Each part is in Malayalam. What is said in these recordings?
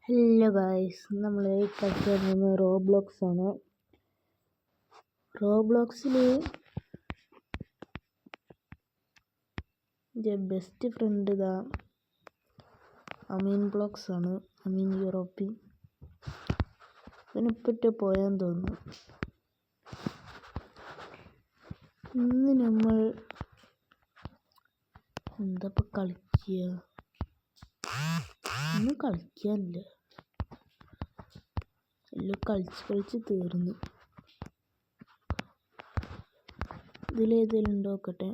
ഹലോ ഗായ്സ്, നമ്മൾ കളിക്കാൻ പോകുന്നത് റോബ്ലോക്സ് ആണ്. റോബ്ലോക്സിൽ എൻ്റെ ബെസ്റ്റ് ഫ്രണ്ട് ഇതാ അമീൻ ബ്ലോക്സ് ആണ്. അമീൻ യൂറോപ്പി ഇതിനെപ്പറ്റി പോയാന്ന് തോന്നുന്നു. ഇന്ന് നമ്മൾ എന്താ കളിക്കുക, ഒന്നും കളിക്കാനില്ല, എല്ലാം കളിച്ച് തീർന്നു. ഇതിലേതെങ്കിലും ഉണ്ടോ നോക്കട്ടെ.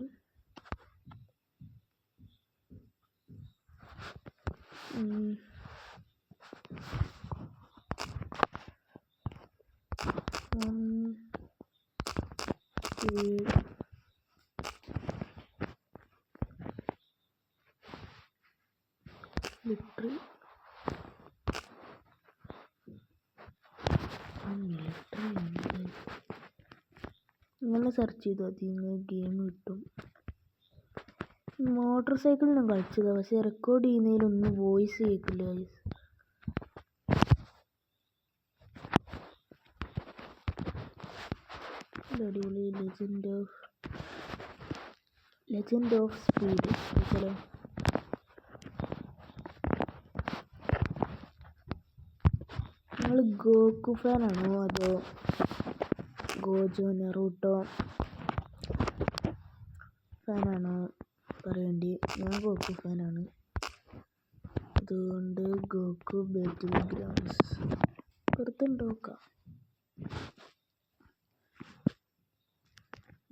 മിലിറ്ററി ഇങ്ങനെ സെർച്ച് ചെയ്തു അതിന് ഗെയിം കിട്ടും. മോട്ടോർ സൈക്കിളിനും കളിച്ചതാണ്, പക്ഷെ റെക്കോർഡ് ചെയ്യുന്നതിലൊന്നും വോയിസ് കേൾക്കില്ല. അടിപൊളി ലെജൻഡ് ഓഫ് സ്പീഡ്. നിങ്ങൾ ഗോക്കു ഫാനാണോ അതോ ഗോജോ നറൂട്ടോ ഫാനാണോ പറയണ്ടി? ഞാൻ ഗോക്കു ഫാനാണ്, അതുകൊണ്ട് ഗോക്കു ബാറ്റിൽ ഗ്രൗണ്ട്സ് പുറത്തുണ്ടോക്കാം.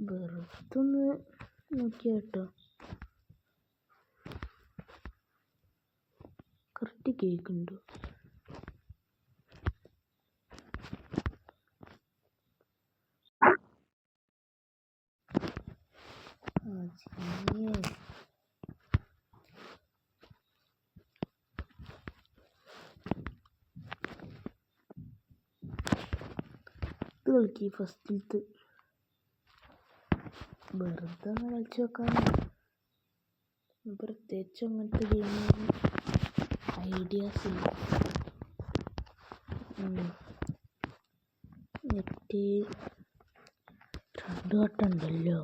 വെറുതൊന്ന് നോക്കിയ കേട്ടോ, കറക്റ്റ് കേൾക്കുന്നുണ്ടോ? ഇത് കളിക്കി ഫസ്റ്റിലത്തെ വെറുതെ കളിച്ച് നോക്കാൻ. പ്രത്യേകിച്ച് അങ്ങനത്തെ ഗെയിമൊന്നും ഐഡിയാസ് ഇല്ല. നെറ്റ് 2 വട്ടം ഉണ്ടല്ലോ.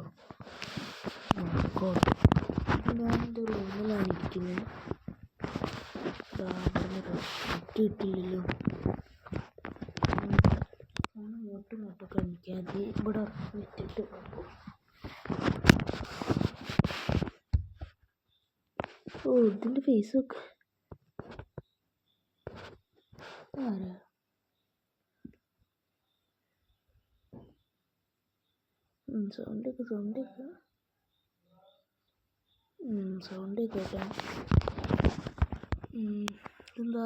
ഞാനെൻ്റെ റൂമിലാണ് ഇരിക്കുന്നത്. കിട്ടില്ലല്ലോ, ഇങ്ങോട്ടും കളിക്കാതെ ഇവിടെ വെച്ചിട്ട് ഇതിൻ്റെ ഫേസ് ഒക്കെ ആരാ? സൗണ്ട് കേട്ടോ. എന്താ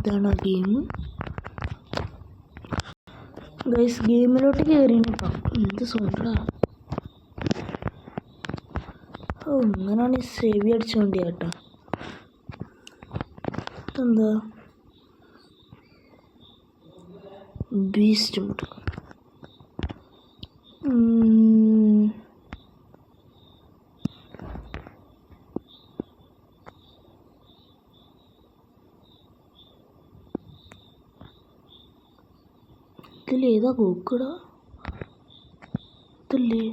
ഇതാണോ ഗെയിം? ഗൈസ്, ഗെയിമിലോട്ട് കയറിയിട്ടോ. എന്ത് സൗണ്ടാ! ഇങ്ങനെയാണ് സേവി അടിച്ചോണ്ടി കേട്ടോ. എന്താ ബീസ്റ്റ് മോഡ്? ഇതിലേതാ ഗോക്കുടാ? ഇതല്ലേ?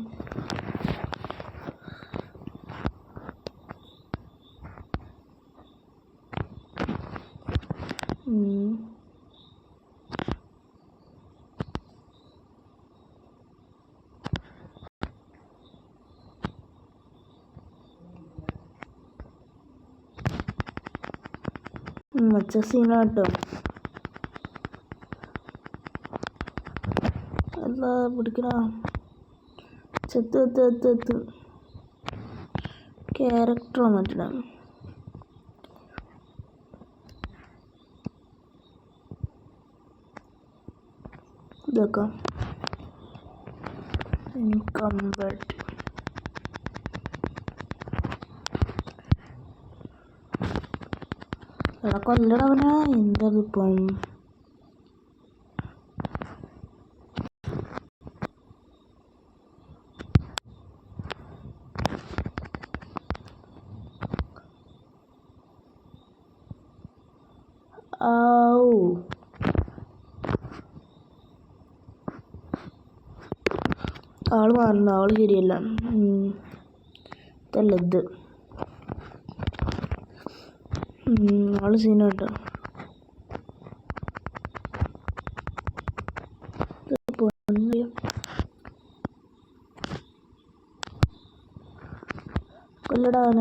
മച്ച സീനാട്ടോ. എന്താ പിടിക്കണ? ക്യാരക്ടറോ മറ്റേ ഇതാക്കാം. കംബർട്ട് കൊല്ലടവനാ എന്തതിപ്പം ആള് മാറുന്നു. ആള് ശരിയല്ല. ഇതല്ല ഇത് ആള് സീനാട്ടോ. കൊല്ലടാവന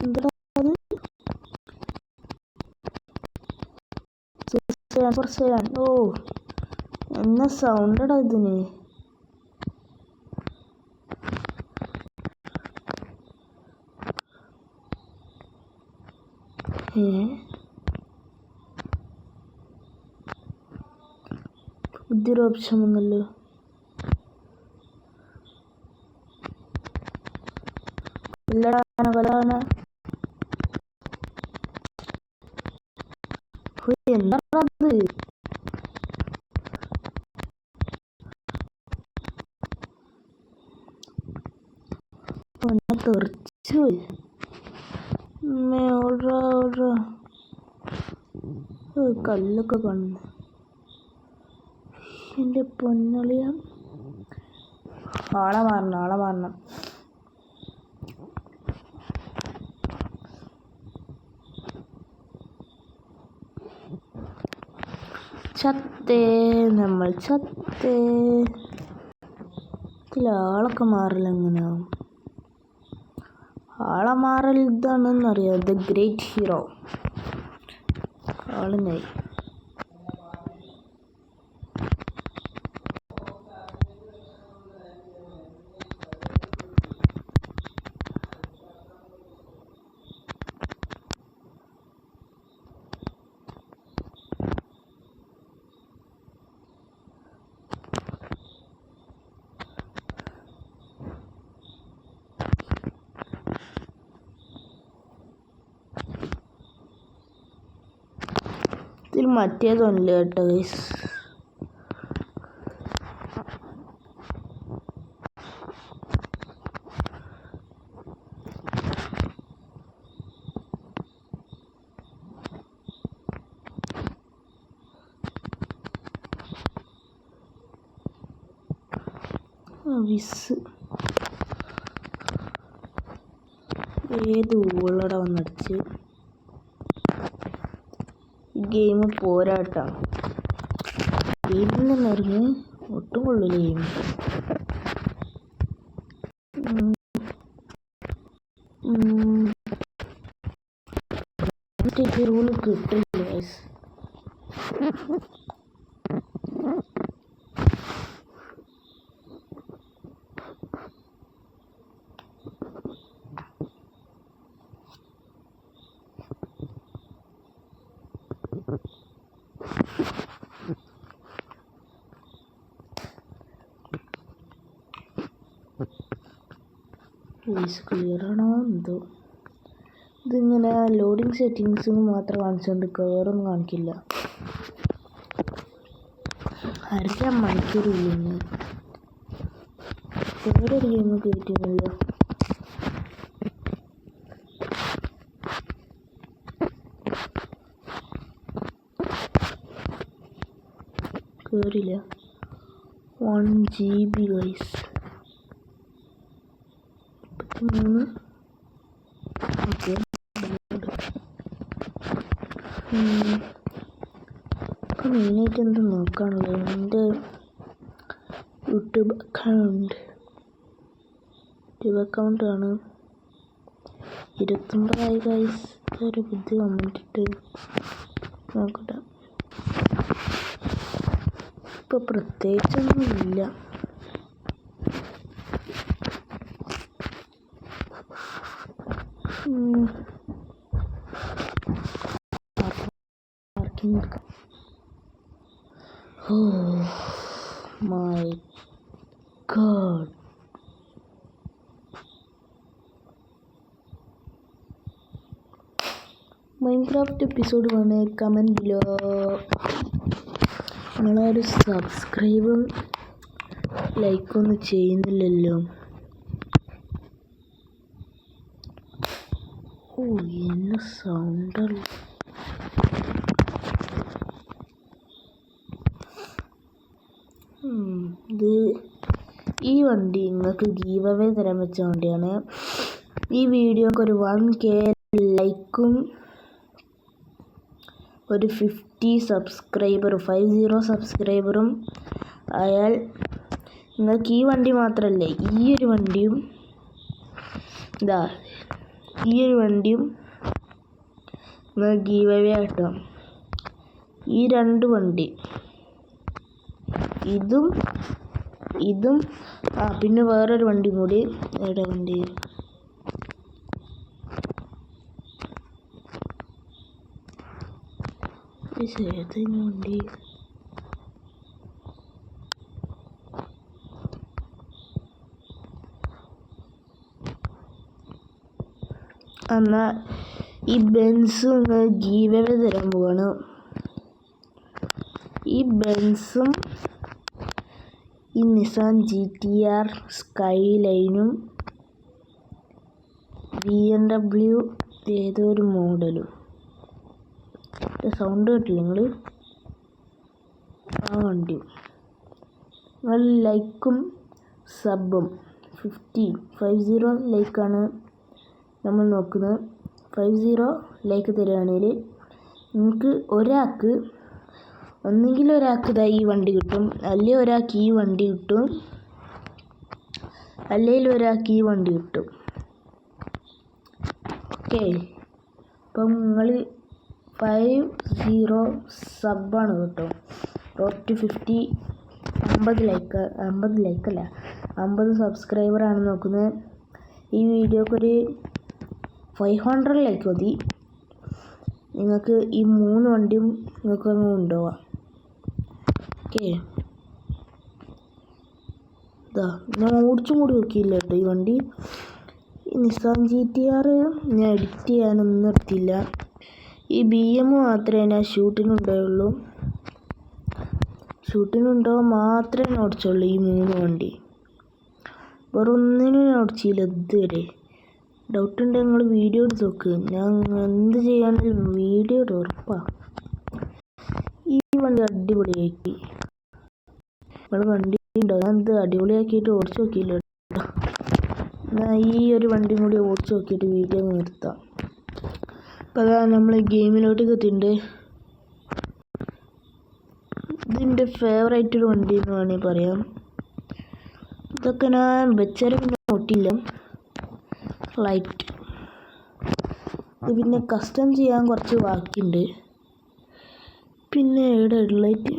എന്താ ഓ എന്നാ സൗണ്ടടാ ഇതിന്. പുതിയൊരു ഓപ്ഷൻ വന്നല്ലോ. കൊല്ലടാവന എന്താണത്? തെറിച്ചു കല്ലൊക്കെ കാണുന്നു. എൻ്റെ പൊന്നളിയ ആളെ മാറണം. നമ്മൾ ചത്തേ. ഇതിലാളൊക്കെ മാറില്ല. എങ്ങനെയാ ആളെ മാറൽ? ഇതാണെന്നറിയാം. ദ ഗ്രേറ്റ് ഹീറോ ആളിനായി. ഇതിൽ മറ്റേതൊന്നുമില്ല കേട്ടോ ഗൈസ്. വിസ് ഏത് ഊളട വന്നടിച്ച്. ഗെയിം പോരാട്ടാ. ഗെയിമിൽ നിന്നിറങ്ങി ഒട്ടും കൊള്ളില്ല ഗെയിം. റൂള് കിട്ടില്ല ഗൈസ്. ക്ലിയർ ആണോ എന്തോ. ഇതിങ്ങനെ ലോഡിങ് സെറ്റിങ്സ് മാത്രം കാണിച്ചുകൊണ്ടിരിക്കുക, വേറൊന്നും കാണിക്കില്ല. 1.5 മണിക്കൂർ ഇല്ലെന്ന് വേറൊരു ഗെയിം കയറ്റിയല്ലോ. കേറില്ല. 1 GB guys. 3 ഓക്കെ. ഇപ്പം മെയിനായിട്ട് എന്ത് നോക്കാനുള്ളത്? എൻ്റെ യൂട്യൂബ് അക്കൗണ്ടാണ്. 29 ഗൈസ്. ഒരു ബുദ്ധി വന്നിട്ട് നോക്കട്ടെ. ഇപ്പോൾ പ്രത്യേകിച്ചൊന്നുമില്ല. Oh my god. Minecraft episode 1 comment below. നിങ്ങളൊരു സബ്സ്ക്രൈബും ലൈക്കൊന്നും ചെയ്യുന്നില്ലല്ലോ. ഓ എന്ന സൗണ്ടല്ല. ഇത് ഈ വണ്ടി നിങ്ങൾക്ക് ഗീവ് അവേ തരാൻ വെച്ച വണ്ടിയാണ്. ഈ വീഡിയോക്ക് ഒരു 1K ലൈക്കും ഒരു 50 സബ്സ്ക്രൈബറും ആയാൽ നിങ്ങൾക്ക് ഈ വണ്ടി മാത്രമല്ല ഈ ഒരു വണ്ടിയും നിങ്ങൾ ഗീവ് അവേ ആട്ടോ. ഈ 2 വണ്ടി ഇതും പിന്നെ വേറൊരു വണ്ടി കൂടി. എവിടെ വണ്ടി? വണ്ടി എന്നാ ഈ ബെൻസ് ഗീവ് അവേ തരാൻ പോവാണ്. ഈ ബെൻസും ഈ നിസാൻ GTR സ്കൈലൈനും BMW ഏതോ ഒരു മോഡലും. സൗണ്ട് കേട്ടില്ല നിങ്ങൾ? ആ വണ്ടി നിങ്ങൾ ലൈക്കും സബും 50 ലൈക്കാണ് നമ്മൾ നോക്കുന്നത്. 50 ലൈക്ക് തരികയാണെങ്കിൽ നിങ്ങൾക്ക് ഒന്നെങ്കിൽ ഒരാൾക്ക് ഈ വണ്ടി കിട്ടും, അല്ലെങ്കിൽ ഒരാൾക്ക് ഈ വണ്ടി കിട്ടും, അല്ലെങ്കിൽ ഒരാൾക്ക് ഈ വണ്ടി കിട്ടും. ഓക്കെ, അപ്പം നിങ്ങൾ 50 സബ്ബാണ് കേട്ടോ. റോഡ് ടു 50 50 ലൈക്കല്ല 50 സബ്സ്ക്രൈബറാണ് നോക്കുന്നത്. ഈ വീഡിയോക്കൊരു 500 ലൈക്ക് മതി. നിങ്ങൾക്ക് ഈ 3 വണ്ടിയും നിങ്ങൾക്ക് അങ്ങ് കൊണ്ടുപോവാം. ഓക്കെ, ഞാൻ ഓടിച്ചും കൂടി നോക്കിയില്ല കേട്ടോ ഈ വണ്ടി. ഈ നിസാൻ GTR ഞാൻ എഡിറ്റ് ചെയ്യാനൊന്നും നിർത്തിയില്ല. ഈ BM മാത്രമേ ഞാൻ ഷൂട്ടിനുണ്ടായുള്ളൂ. ഷൂട്ടിനുണ്ടാവാൻ മാത്രമേ ഞാൻ ഓടിച്ചുള്ളൂ ഈ 3 വണ്ടി. വേറെ ഒന്നിനും ഞാൻ ഓടിച്ചില്ല ഇതുവരെ. ഡൗട്ട് ഉണ്ടെങ്കിൽ നിങ്ങൾ വീഡിയോ എടുത്ത് നോക്ക്. ഞാൻ എന്ത് ചെയ്യാണെങ്കിലും വീഡിയോ ഇടും ഉറപ്പാണ്. ഈ വണ്ടി അടിപൊളിയാക്കി നിങ്ങൾ കണ്ടിട്ടുണ്ടോ? ഞാൻ ഇത് അടിപൊളിയാക്കിയിട്ട് ഓടിച്ച് നോക്കിയില്ല. ഞാൻ ഈ ഒരു വണ്ടിയും കൂടി ഓടിച്ച് നോക്കിയിട്ട് വീഡിയോ നിർത്താം. അപ്പോൾ അതാ നമ്മൾ ഗെയിമിലോട്ടേക്ക് എത്തിയിട്ടുണ്ട്. ഇതിൻ്റെ ഫേവറേറ്റ് ഒരു വണ്ടി എന്ന് വേണമെങ്കിൽ പറയാം. ഇതൊക്കെ ഞാൻ വെച്ചാൽ പിന്നെ ഓട്ടില്ല. ലൈറ്റ് ഇത് പിന്നെ കസ്റ്റം ചെയ്യാൻ കുറച്ച് ബാക്കിയുണ്ട്. പിന്നെ ഇവിടെ ഹെഡ്ലൈറ്റ്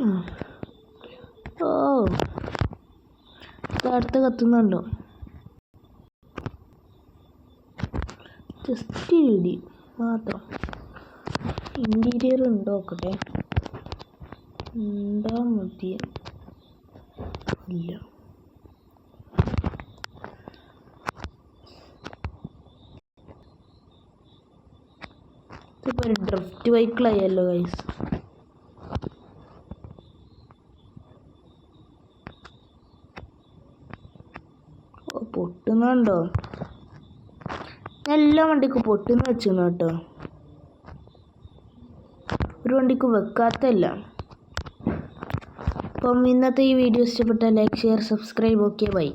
അടുത്ത കത്തുന്നുണ്ടോ? ജസ്റ്റ് ഇടി മാത്രം. ഇൻറ്റീരിയർ ഉണ്ടോ നോക്കട്ടെ. ഉണ്ടാ മതി. ഇല്ല. ഇതിപ്പോൾ ഒരു ഡ്രിഫ്റ്റ് ബൈക്കിലായല്ലോ ഗൈസ്. പൊട്ടുന്നുണ്ടോ? എല്ലാ വണ്ടിക്കും പൊട്ടുന്ന വെച്ചിരുന്നു കേട്ടോ. ഒരു വണ്ടിക്ക് വെക്കാത്തല്ല. അപ്പം ഇന്നത്തെ ഈ വീഡിയോ ഇഷ്ടപ്പെട്ടാൽ like, share, subscribe. Okay, by.